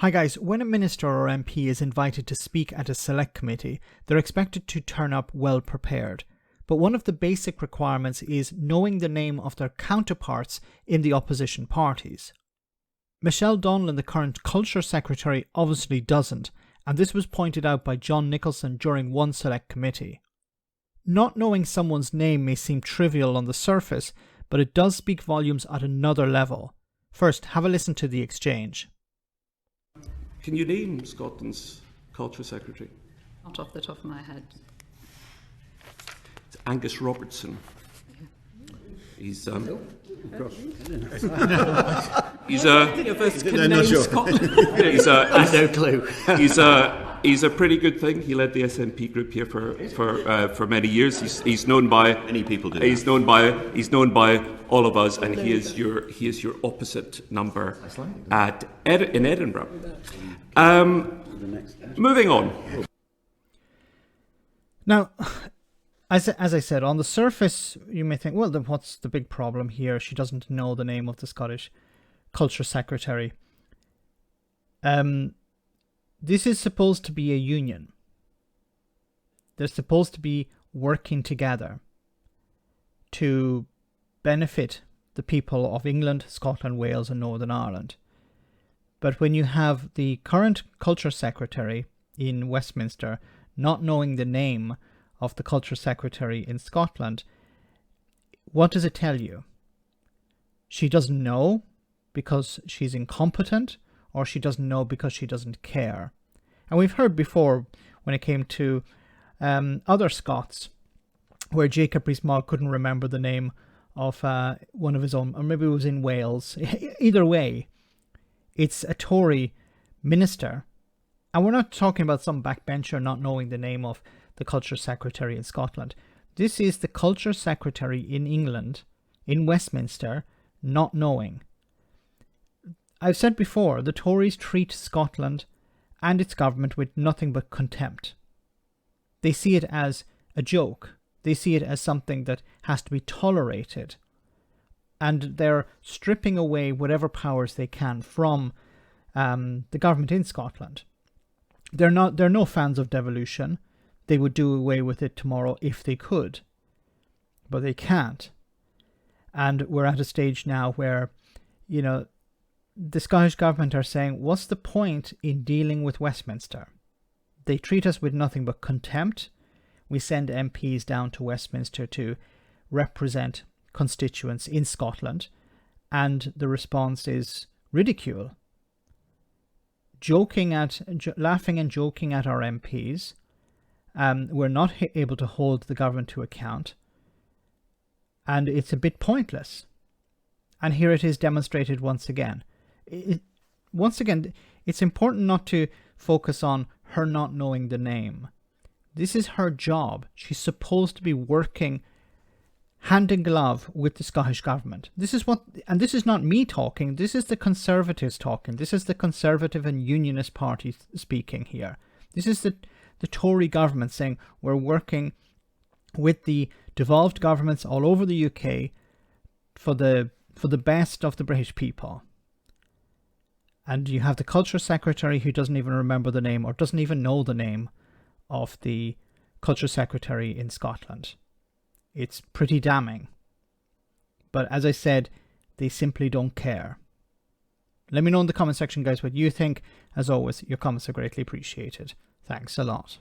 Hi guys, when a minister or MP is invited to speak at a select committee, they're expected to turn up well prepared. But one of the basic requirements is knowing the name of their counterparts in the opposition parties. Michelle Donelan, the current Culture Secretary, obviously doesn't, and this was pointed out by John Nicolson during one select committee. Not knowing someone's name may seem trivial on the surface, but it does speak volumes at another level. First, have a listen to the exchange. Can you name Scotland's Culture Secretary? Not off the top of my head. It's Angus Robertson. He's he's a no clue. He's a pretty good thing. He led the SNP group here for many years. He's known by many people. He's known by all of us, and he is your opposite number in Edinburgh. Moving on. Now, as I said, on the surface, you may think, well, then what's the big problem here? She doesn't know the name of the Scottish Culture Secretary. This is supposed to be a union. They're supposed to be working together to benefit the people of England, Scotland, Wales and Northern Ireland. But when you have the current Culture Secretary in Westminster not knowing the name of the Culture Secretary in Scotland, what does it tell you? She doesn't know because she's incompetent, or she doesn't know because she doesn't care. And we've heard before when it came to other Scots, where Jacob Rees-Mogg couldn't remember the name of one of his own, or maybe it was in Wales. Either way, it's a Tory minister. And we're not talking about some backbencher not knowing the name of the Culture Secretary in Scotland. This is the Culture Secretary in England, in Westminster, not knowing. I've said before, the Tories treat Scotland and its government with nothing but contempt. They see it as a joke. They see it as something that has to be tolerated. And they're stripping away whatever powers they can from the government in Scotland. They're no fans of devolution. They would do away with it tomorrow if they could. But they can't. And we're at a stage now where, the Scottish government are saying, what's the point in dealing with Westminster? They treat us with nothing but contempt. We send MPs down to Westminster to represent constituents in Scotland, and the response is ridicule. Laughing and joking at our MPs. We're not able to hold the government to account, and it's a bit pointless. And here it is demonstrated once again. It's important not to focus on her not knowing the name. This is her job. She's supposed to be working hand in glove with the Scottish government. This is not me talking. This is the Conservatives talking. This is the Conservative and Unionist Party speaking here. This is the Tory government saying we're working with the devolved governments all over the UK for the best of the British people. And you have the Culture Secretary who doesn't even remember the name, or doesn't even know the name of the Culture Secretary in Scotland. It's pretty damning. But as I said, they simply don't care. Let me know in the comment section, guys, what you think. As always, your comments are greatly appreciated. Thanks a lot.